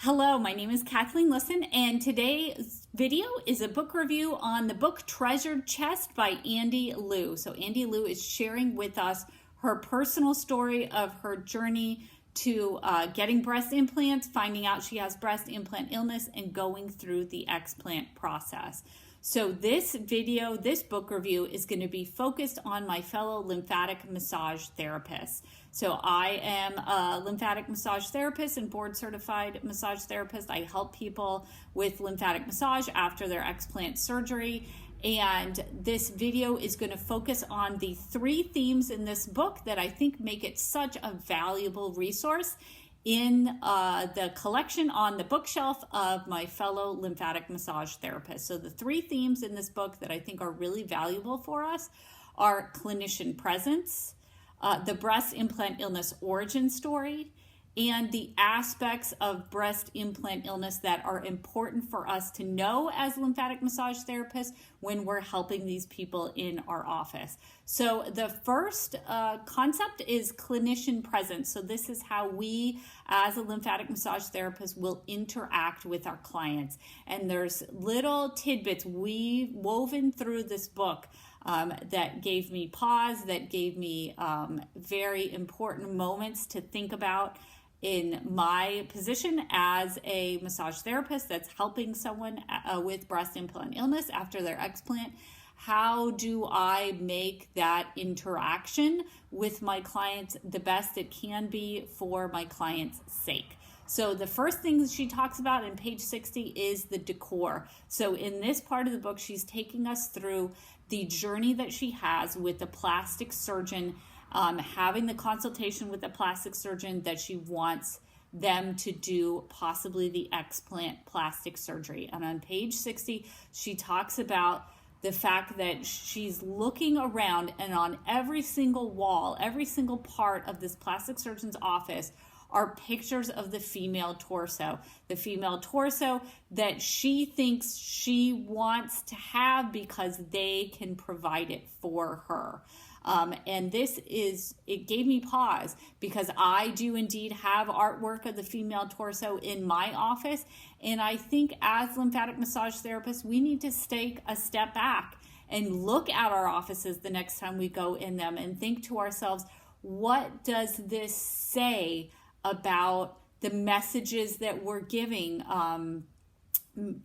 Hello, my name is Kathleen Lisson, and today's video is a book review on the book Treasured Chest by Andi Liu. So Andi Liu is sharing with us her personal story of her journey to getting breast implants, finding out she has breast implant illness, and going through the explant process. So this video, this book review is going to be focused on my fellow lymphatic massage therapists. So I am a lymphatic massage therapist and board certified massage therapist. I help people with lymphatic massage after their explant surgery. And this video is going to focus on the 3 themes in this book that I think make it such a valuable resource in the collection on the bookshelf of my fellow lymphatic massage therapists. So the 3 themes in this book that I think are really valuable for us are clinician presence, the breast implant illness origin story, and the aspects of breast implant illness that are important for us to know as lymphatic massage therapists when we're helping these people in our office. So the first concept is clinician presence. So this is how we as a lymphatic massage therapist will interact with our clients. And there's little tidbits woven through this book that gave me pause, that gave me very important moments to think about in my position as a massage therapist that's helping someone with breast implant illness after their explant. How do I make that interaction with my clients the best it can be for my client's sake? So the first thing she talks about in page 60 is the decor. So in this part of the book, she's taking us through the journey that she has with the plastic surgeon, having the consultation with the plastic surgeon that she wants them to do possibly the explant plastic surgery. And on page 60, she talks about the fact that she's looking around, and on every single wall, every single part of this plastic surgeon's office are pictures of the female torso that she thinks she wants to have because they can provide it for her. And it gave me pause because I do indeed have artwork of the female torso in my office. And I think as lymphatic massage therapists, we need to take a step back and look at our offices the next time we go in them and think to ourselves, what does this say about the messages that we're giving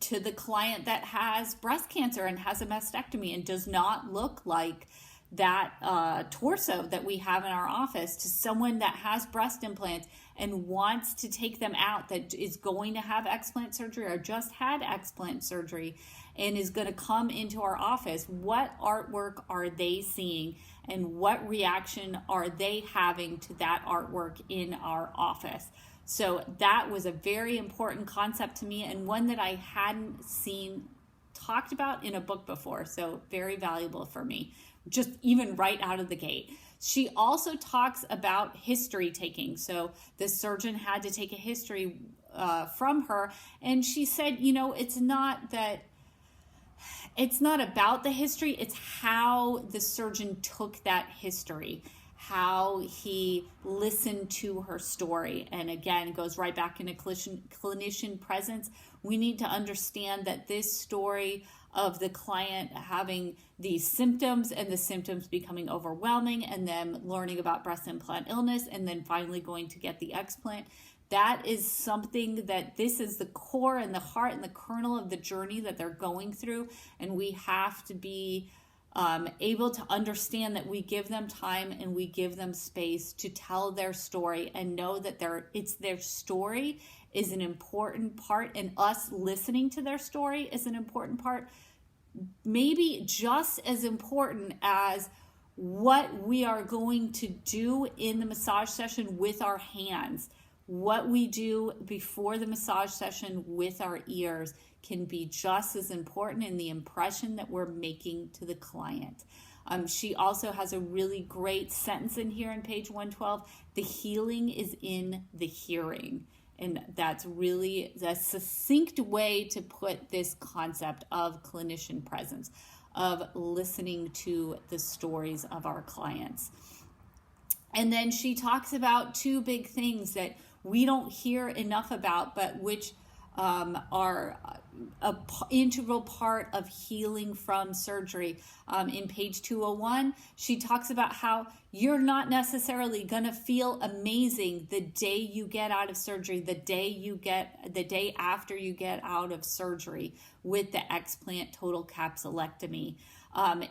to the client that has breast cancer and has a mastectomy and does not look like that torso that we have in our office, to someone that has breast implants and wants to take them out, that is going to have explant surgery or just had explant surgery and is going to come into our office. What artwork are they seeing and what reaction are they having to that artwork in our office? So that was a very important concept to me and one that I hadn't seen talked about in a book before. So very valuable for me, just even right out of the gate. She also talks about history taking. So the surgeon had to take a history from her. And she said, it's not about the history, it's how the surgeon took that history, how he listened to her story. And again, it goes right back into clinician presence. We need to understand that this story of the client having these symptoms and the symptoms becoming overwhelming and them learning about breast implant illness and then finally going to get the explant, that is something that this is the core and the heart and the kernel of the journey that they're going through. And we have to be able to understand that we give them time and we give them space to tell their story and know that their story is an important part, and us listening to their story is an important part, maybe just as important as what we are going to do in the massage session with our hands. What we do before the massage session with our ears can be just as important in the impression that we're making to the client. She also has a really great sentence in here on page 112. The healing is in the hearing. And that's really the succinct way to put this concept of clinician presence, of listening to the stories of our clients. And then she talks about 2 big things that we don't hear enough about, but which are a integral part of healing from surgery. In page 201, she talks about how you're not necessarily going to feel amazing the day you get out of surgery, the day after you get out of surgery with the explant total capsulectomy.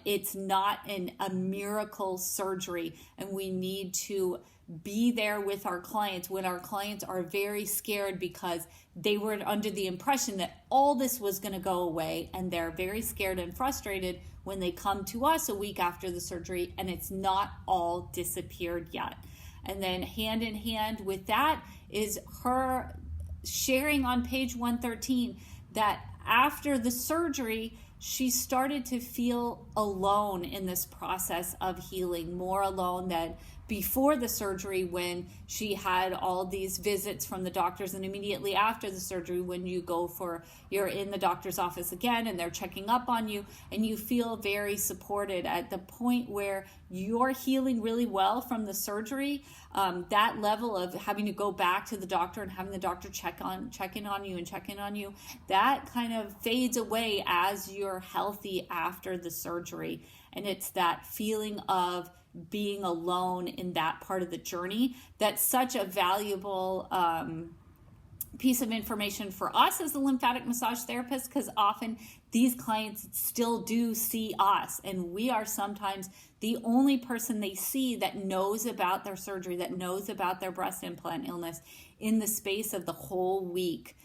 It's not a miracle surgery, and we need to be there with our clients when our clients are very scared because they were under the impression that all this was going to go away, and they're very scared and frustrated when they come to us a week after the surgery and it's not all disappeared yet. And then hand in hand with that is her sharing on page 113 that after the surgery, she started to feel alone in this process of healing, more alone than before the surgery when she had all these visits from the doctors, and immediately after the surgery when you're in the doctor's office again and they're checking up on you and you feel very supported at the point where you're healing really well from the surgery. That level of having to go back to the doctor and having the doctor check in on you, that kind of fades away as you're healthy after the surgery. And it's that feeling of being alone in that part of the journey that's such a valuable piece of information for us as a lymphatic massage therapist, because often these clients still do see us, and we are sometimes the only person they see that knows about their surgery, that knows about their breast implant illness in the space of the whole week.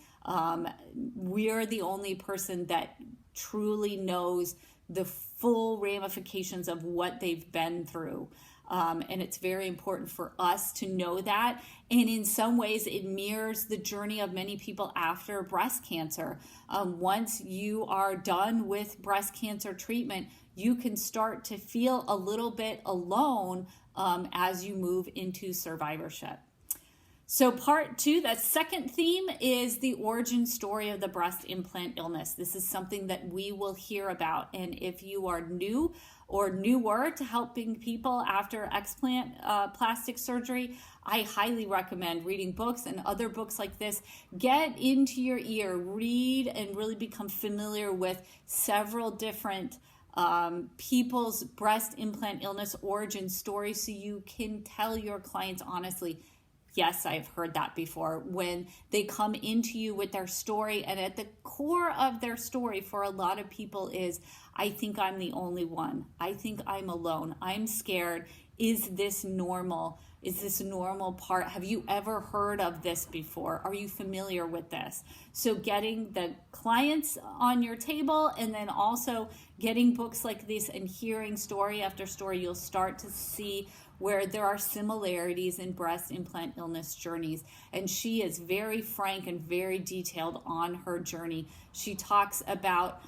We're the only person that truly knows the full ramifications of what they've been through. And it's very important for us to know that. And in some ways, it mirrors the journey of many people after breast cancer. Once you are done with breast cancer treatment, you can start to feel a little bit alone as you move into survivorship. So part 2, that second theme, is the origin story of the breast implant illness. This is something that we will hear about. And if you are new or newer to helping people after explant plastic surgery, I highly recommend reading books and other books like this. Get into your ear, read, and really become familiar with several different people's breast implant illness origin stories so you can tell your clients honestly, yes, I've heard that before. When they come into you with their story, and at the core of their story for a lot of people is, I think I'm the only one. I think I'm alone. I'm scared. Is this normal? Is this a normal part? Have you ever heard of this before? Are you familiar with this? So getting the clients on your table and then also getting books like this and hearing story after story, you'll start to see where there are similarities in breast implant illness journeys. And she is very frank and very detailed on her journey. She talks about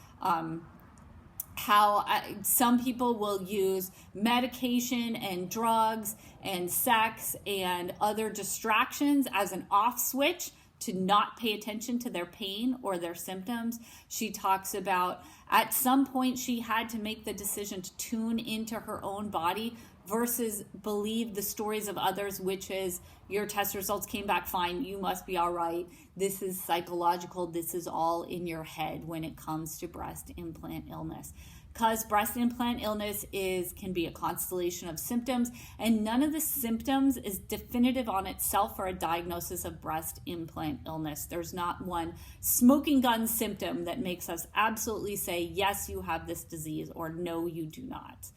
how some people will use medication and drugs and sex and other distractions as an off switch to not pay attention to their pain or their symptoms. She talks about at some point she had to make the decision to tune into her own body versus believe the stories of others, which is your test results came back fine, you must be all right. This is psychological. This is all in your head when it comes to breast implant illness. Because breast implant illness can be a constellation of symptoms, and none of the symptoms is definitive on itself for a diagnosis of breast implant illness. There's not one smoking gun symptom that makes us absolutely say, yes, you have this disease, or no, you do not.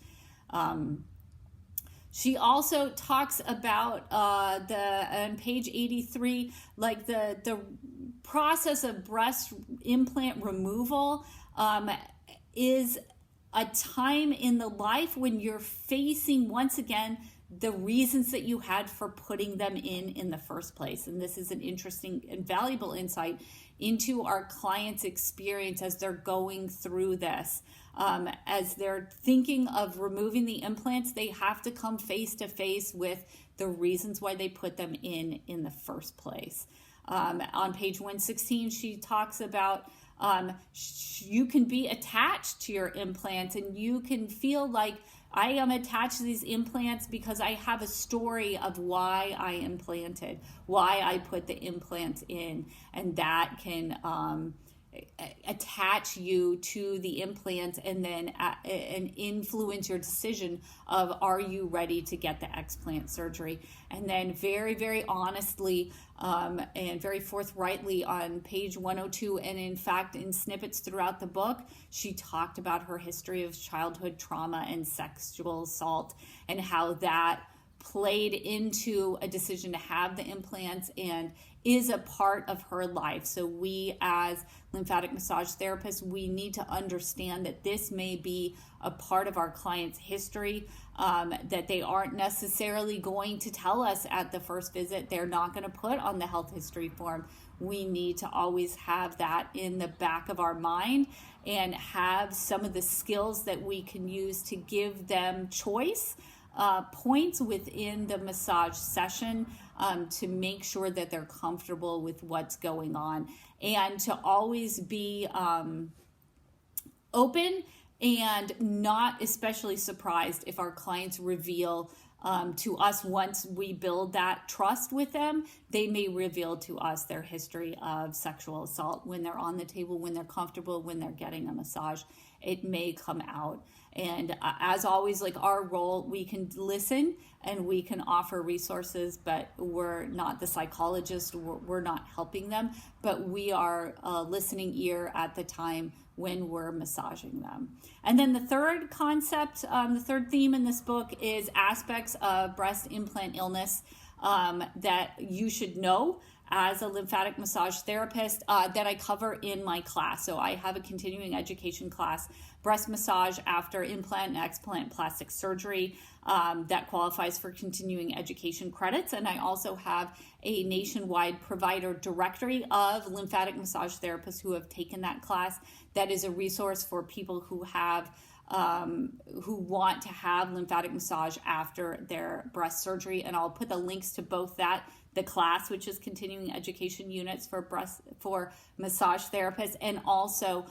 She also talks about on page 83, like the process of breast implant removal is a time in the life when you're facing, once again, the reasons that you had for putting them in the first place. And this is an interesting and valuable insight into our clients' experience as they're going through this. As they're thinking of removing the implants, they have to come face to face with the reasons why they put them in the first place. On page 116, she talks about you can be attached to your implants and you can feel like I am attached to these implants because I have a story of why I implanted, why I put the implants in, and that can attach you to the implants and then and influence your decision of, are you ready to get the explant surgery? And then very, very honestly and very forthrightly on page 102, and in fact in snippets throughout the book, she talked about her history of childhood trauma and sexual assault and how that played into a decision to have the implants and is a part of her life. So we as lymphatic massage therapists, we need to understand that this may be a part of our client's history, that they aren't necessarily going to tell us at the first visit. They're not going to put on the health history form. We need to always have that in the back of our mind and have some of the skills that we can use to give them choice points within the massage session to make sure that they're comfortable with what's going on, and to always be open and not especially surprised if our clients reveal to us, once we build that trust with them, they may reveal to us their history of sexual assault when they're on the table, when they're comfortable, when they're getting a massage. It may come out. And as always, like our role, we can listen and we can offer resources, but we're not the psychologist. We're not helping them, but we are a listening ear at the time when we're massaging them. And then the third concept, the third theme in this book is aspects of breast implant illness that you should know as a lymphatic massage therapist that I cover in my class. So I have a continuing education class, breast massage after implant and explant plastic surgery, that qualifies for continuing education credits. And I also have a nationwide provider directory of lymphatic massage therapists who have taken that class. That is a resource for people who have who want to have lymphatic massage after their breast surgery. And I'll put the links to both that, the class, which is continuing education units for massage therapists, and also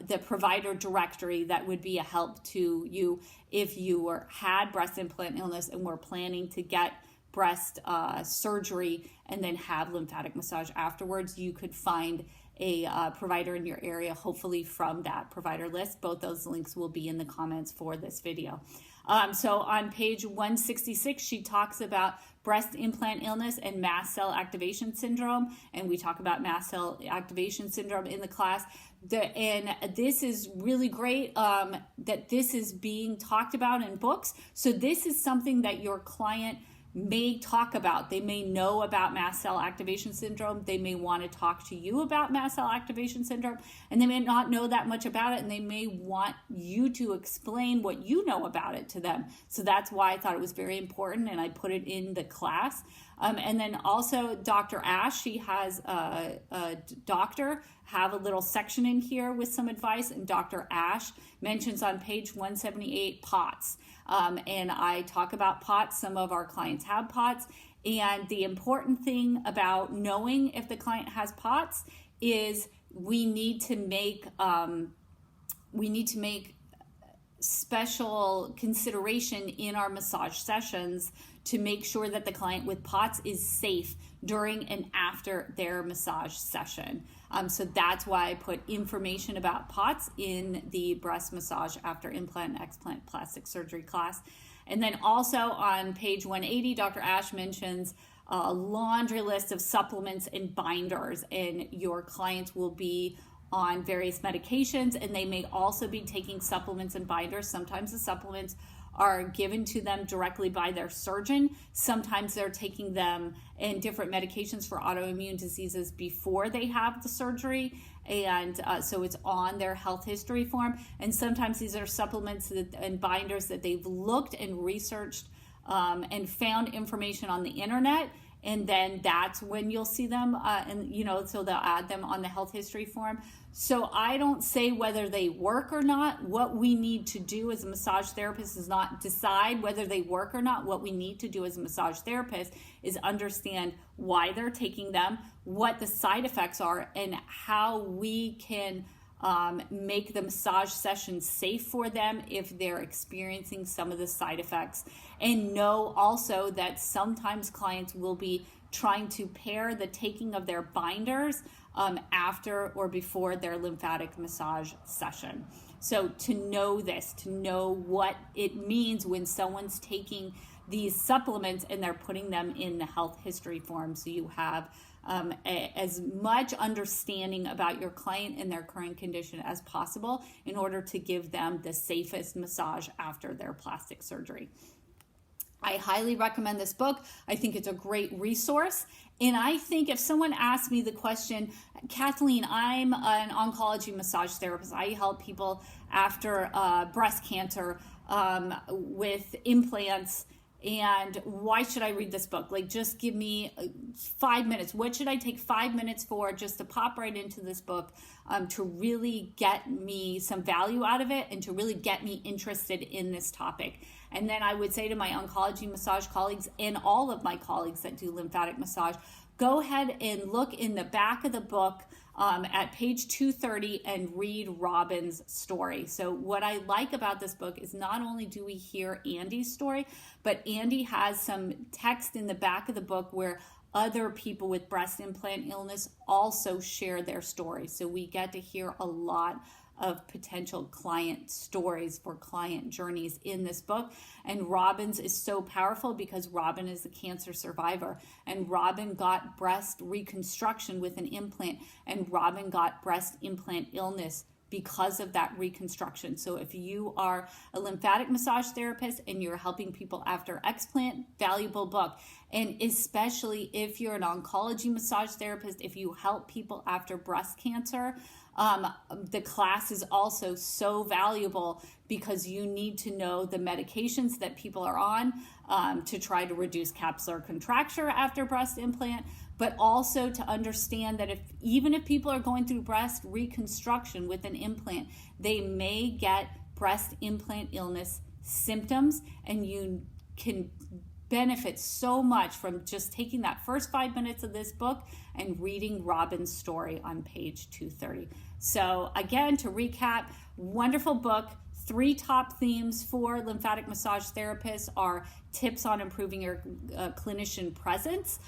the provider directory that would be a help to you if you had breast implant illness and were planning to get breast surgery and then have lymphatic massage afterwards. You could find a provider in your area, hopefully from that provider list. Both those links will be in the comments for this video. So on page 166, she talks about breast implant illness and mast cell activation syndrome, and we talk about mast cell activation syndrome in the class. And this is really great that this is being talked about in books. So this is something that your client may talk about. They may know about mast cell activation syndrome. They may want to talk to you about mast cell activation syndrome, and they may not know that much about it, and they may want you to explain what you know about it to them. So that's why I thought it was very important, and I put it in the class. And then also Dr. Ash, she has a doctor have a little section in here with some advice, and Dr. Ash mentions on page 178 POTS. And I talk about POTS. Some of our clients have POTS, and the important thing about knowing if the client has POTS is we need to make special consideration in our massage sessions to make sure that the client with POTS is safe during and after their massage session. So that's why I put information about POTS in the breast massage after implant and explant plastic surgery class. And then also on page 180, Dr. Ash mentions a laundry list of supplements and binders, and your clients will be on various medications, and they may also be taking supplements and binders. Sometimes the supplements are given to them directly by their surgeon. Sometimes they're taking them in different medications for autoimmune diseases before they have the surgery, and so it's on their health history form. And sometimes these are supplements and binders that they've looked and researched and found information on the internet, and then that's when you'll see them, so they'll add them on the health history form. So I don't say whether they work or not. What we need to do as a massage therapist is not decide whether they work or not. What we need to do as a massage therapist is understand why they're taking them, what the side effects are, and how we can make the massage session safe for them if they're experiencing some of the side effects, and know also that sometimes clients will be trying to pair the taking of their binders after or before their lymphatic massage session. So to know this, to know what it means when someone's taking these supplements and they're putting them in the health history form, so you have as much understanding about your client and their current condition as possible in order to give them the safest massage after their plastic surgery. I highly recommend this book. I think it's a great resource. And I think if someone asks me the question, Kathleen, I'm an oncology massage therapist. I help people after breast cancer with implants. And why should I read this book? Like, just give me 5 minutes. What should I take 5 minutes for just to pop right into this book to really get me some value out of it and to really get me interested in this topic? And then I would say to my oncology massage colleagues and all of my colleagues that do lymphatic massage, go ahead and look in the back of the book at page 230 and read Robin's story. So what I like about this book is not only do we hear Andi's story, but Andi has some text in the back of the book where other people with breast implant illness also share their stories. So we get to hear a lot of potential client stories for client journeys in this book. And Robin's is so powerful because Robin is a cancer survivor, and Robin got breast reconstruction with an implant, and Robin got breast implant illness because of that reconstruction. So if you are a lymphatic massage therapist and you're helping people after explant, valuable book. And especially if you're an oncology massage therapist, if you help people after breast cancer, the class is also so valuable because you need to know the medications that people are on to try to reduce capsular contracture after breast implant, but also to understand that even if people are going through breast reconstruction with an implant, they may get breast implant illness symptoms, and you can benefit so much from just taking that first 5 minutes of this book and reading Robin's story on page 230. So again, to recap, wonderful book. 3 top themes for lymphatic massage therapists are tips on improving your clinician presence,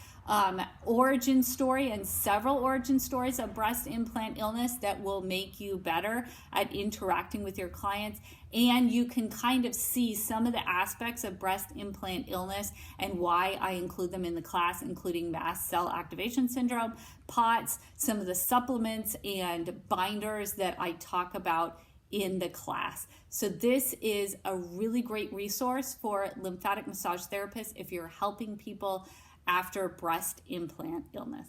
origin story, and several origin stories of breast implant illness that will make you better at interacting with your clients. And you can kind of see some of the aspects of breast implant illness and why I include them in the class, including mast cell activation syndrome, POTS, some of the supplements and binders that I talk about in the class. So this is a really great resource for lymphatic massage therapists if you're helping people after breast implant illness.